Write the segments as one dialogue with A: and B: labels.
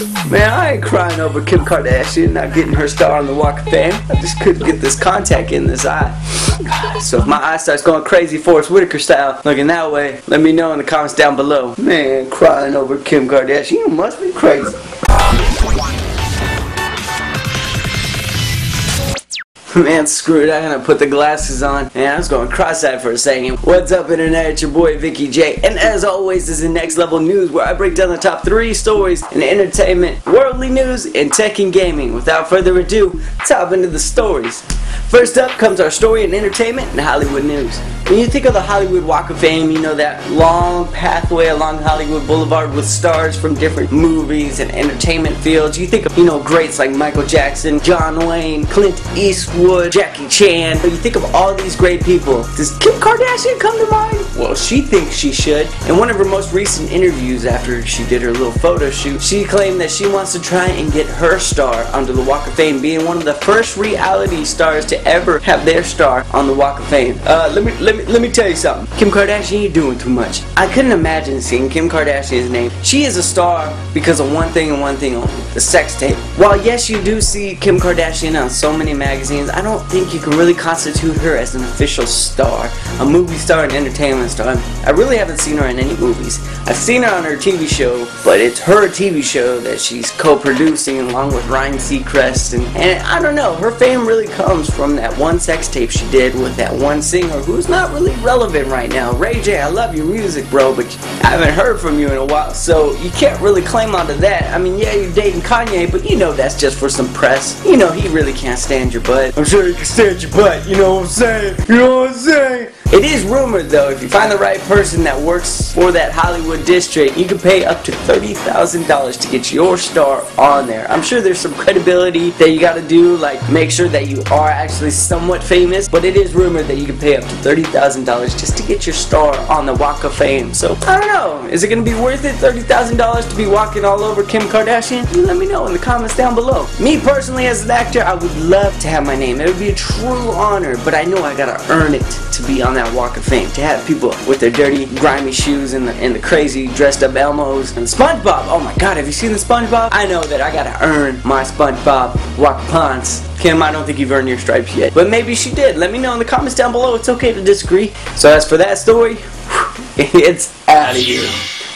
A: Man, I ain't crying over Kim Kardashian not getting her star on the Walk of Fame. I just couldn't get this contact in this eye. So if my eye starts going crazy Forrest Whitaker style, looking that way, let me know in the comments down below. Man, crying over Kim Kardashian, you must be crazy. Man, screw it, I'm gonna put the glasses on. Man, I was going cross-eyed for a second. What's up, Internet? It's your boy, Vicky J. And as always, this is Next Level News, where I break down the top 3 stories in entertainment, worldly news, and tech and gaming. Without further ado, let's hop into the stories. First up comes our story in entertainment and Hollywood news. When you think of the Hollywood Walk of Fame, you know that long pathway along Hollywood Boulevard with stars from different movies and entertainment fields. You think of, greats like Michael Jackson, John Wayne, Clint Eastwood, Jackie Chan. You think of all these great people. Does Kim Kardashian come to mind? Well, she thinks she should. In one of her most recent interviews after she did her little photo shoot, she claimed that she wants to try and get her star onto the Walk of Fame, being one of the first reality stars to ever have their star on the Walk of Fame. Let me tell you something. Kim Kardashian, you're doing too much. I couldn't imagine seeing Kim Kardashian's name. She is a star because of one thing and one thing only: the sex tape. While yes, you do see Kim Kardashian on so many magazines, I don't think you can really constitute her as an official star, a movie star, an entertainment star. I really haven't seen her in any movies. I've seen her on her TV show, but it's her TV show that she's co-producing along with Ryan Seacrest, and I don't know, her fame really comes from that one sex tape she did with that one singer who's not really relevant right now. Ray J, I love your music, bro, but I haven't heard from you in a while, so you can't really claim onto that. I mean, yeah, you're dating Kanye, but that's just for some press. He really can't stand your butt. I'm sure he can stand your butt, you know what I'm saying? You know what I'm saying? It is rumored, though, if you find the right person that works for that Hollywood district, you can pay up to $30,000 to get your star on there. I'm sure there's some credibility that you gotta do, like make sure that you are actually somewhat famous, but it is rumored that you can pay up to $30,000 just to get your star on the Walk of Fame. So, I don't know, is it gonna be worth it, $30,000 to be walking all over Kim Kardashian? You let me know in the comments down below. Me personally, as an actor, I would love to have my name. It would be a true honor, but I know I gotta earn it to be on that Walk of Fame, to have people with their dirty, grimy shoes and the crazy dressed up Elmos. And SpongeBob, oh my god, have you seen the SpongeBob? I know that I gotta earn my SpongeBob Walk Pants. Kim, I don't think you've earned your stripes yet, but maybe she did. Let me know in the comments down below. It's okay to disagree. So as for that story, it's out of here.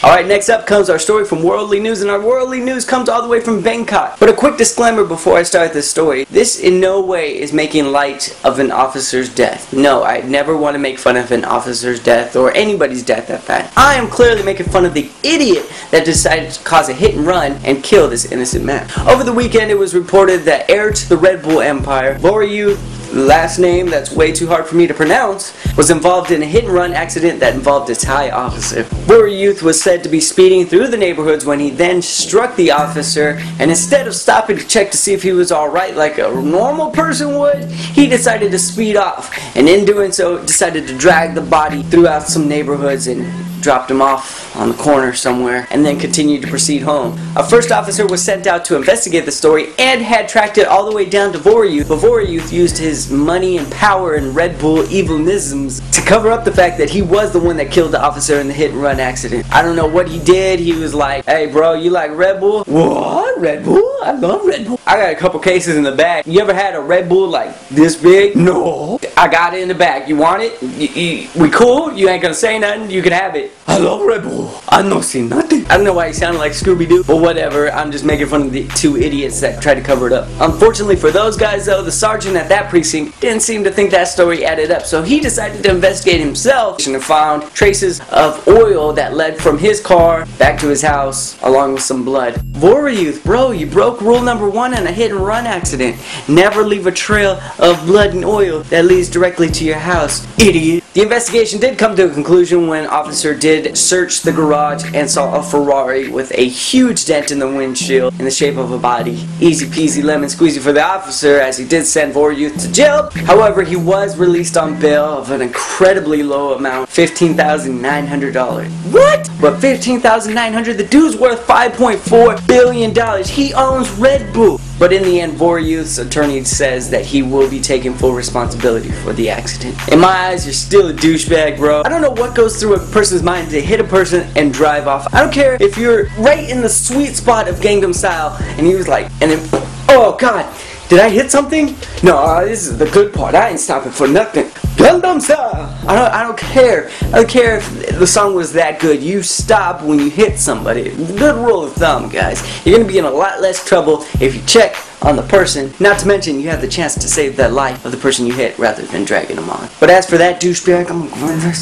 A: Alright, next up comes our story from Worldly News, and our Worldly News comes all the way from Bangkok. But a quick disclaimer before I start this story. This in no way is making light of an officer's death. No, I never want to make fun of an officer's death, or anybody's death at that. I am clearly making fun of the idiot that decided to cause a hit and run and kill this innocent man. Over the weekend, it was reported that heir to the Red Bull empire, Voryu, last name that's way too hard for me to pronounce, was involved in a hit and run accident that involved a Thai officer. Voryu was said to be speeding through the neighborhoods when he then struck the officer, and instead of stopping to check to see if he was alright like a normal person would, he decided to speed off, and in doing so decided to drag the body throughout some neighborhoods and dropped him off on the corner somewhere, and then continued to proceed home. A first officer was sent out to investigate the story and had tracked it all the way down to Voryu, but Voryu used his money and power and Red Bull evilisms to cover up the fact that he was the one that killed the officer in the hit and run accident. I don't know what he did. He was like, hey bro, you like Red Bull? What? Red Bull? I love Red Bull. I got a couple cases in the bag. You ever had a Red Bull like this big? No. I got it in the bag. You want it? We cool? You ain't gonna say nothing? You can have it. I love Red Bull. I don't see nothing. I don't know why he sounded like Scooby-Doo, but whatever. I'm just making fun of the two idiots that tried to cover it up. Unfortunately for those guys though, the sergeant at that precinct didn't seem to think that story added up, so he decided to investigate himself and found traces of oil that led from his car back to his house along with some blood. Voryu, bro, you broke rule number 1 in a hit and run accident. Never leave a trail of blood and oil that leads directly to your house, idiot. The investigation did come to a conclusion when officer did search the garage and saw a Ferrari with a huge dent in the windshield in the shape of a body. Easy peasy lemon squeezy for the officer, as he did send Voryu to jail. However, he was released on bail of an incredibly low amount, $15,900. What? But $15,900? The dude's worth $5.4 billion. He owns Red Bull. But in the end, Voryuth's attorney says that he will be taking full responsibility for the accident. In my eyes, you're still a douchebag, bro. I don't know what goes through a person's mind to hit a person and drive off. I don't care if you're right in the sweet spot of Gangnam Style and he was like, and then, oh god, did I hit something? No, this is the good part. I ain't stopping for nothing. Gangnam Style. I don't care. I don't care if the song was that good. You stop when you hit somebody. Good rule of thumb, guys. You're gonna be in a lot less trouble if you check on the person. Not to mention, you have the chance to save that life of the person you hit rather than dragging them on. But as for that douchebag, I'm gonna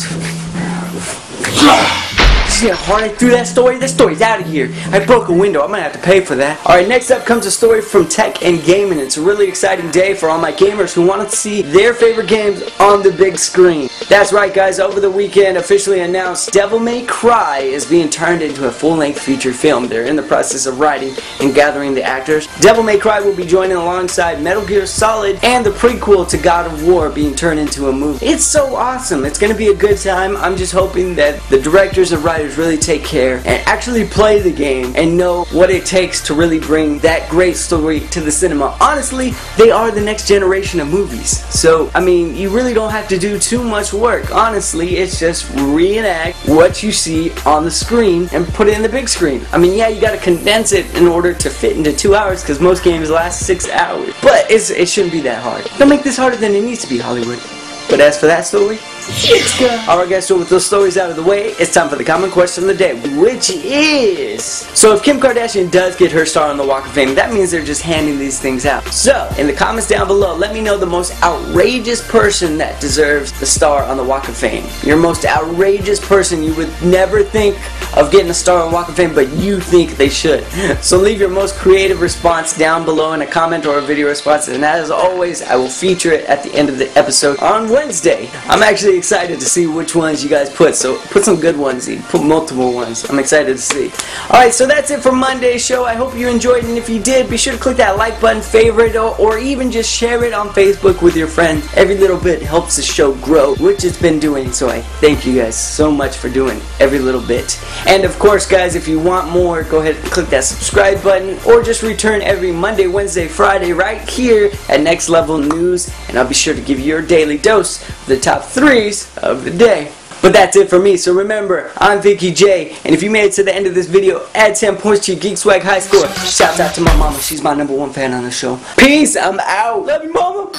A: see how hard I threw that story? That story's out of here. I broke a window. I'm gonna have to pay for that. Alright, next up comes a story from Tech and Gaming. It's a really exciting day for all my gamers who want to see their favorite games on the big screen. That's right, guys. Over the weekend, officially announced Devil May Cry is being turned into a full-length feature film. They're in the process of writing and gathering the actors. Devil May Cry will be joining alongside Metal Gear Solid and the prequel to God of War being turned into a movie. It's so awesome. It's gonna be a good time. I'm just hoping that the directors and writers really take care and actually play the game and know what it takes to really bring that great story to the cinema. Honestly, they are the next generation of movies. So, I mean, you really don't have to do too much work. Honestly, it's just reenact what you see on the screen and put it in the big screen. I mean, yeah, you gotta condense it in order to fit into 2 hours because most games last 6 hours. But it shouldn't be that hard. Don't make this harder than it needs to be, Hollywood. But as for that story, it's good. Alright guys, so with those stories out of the way, it's time for the common question of the day, which is, so if Kim Kardashian does get her star on the Walk of Fame, that means they're just handing these things out. So, in the comments down below, let me know the most outrageous person that deserves the star on the Walk of Fame. Your most outrageous person you would never think of getting a star on the Walk of Fame, but you think they should. So leave your most creative response down below in a comment or a video response, and as always, I will feature it at the end of the episode on Wednesday. I'm actually excited to see which ones you guys put, so put some good ones, put multiple ones. I'm excited to see. Alright, so that's it for Monday's show. I hope you enjoyed, and if you did, be sure to click that like button, favorite, or even just share it on Facebook with your friends. Every little bit helps the show grow, which it's been doing, so I thank you guys so much for doing every little bit. And of course, guys, if you want more, go ahead and click that subscribe button, or just return every Monday, Wednesday, Friday right here at Next Level News, and I'll be sure to give you your daily dose of the top 3s of the day. But that's it for me, so remember, I'm Vicky J, and if you made it to the end of this video, add 10 points to your Geek Swag high score. Shouts out to my mama, she's my #1 fan on the show. Peace, I'm out. Love you, mama.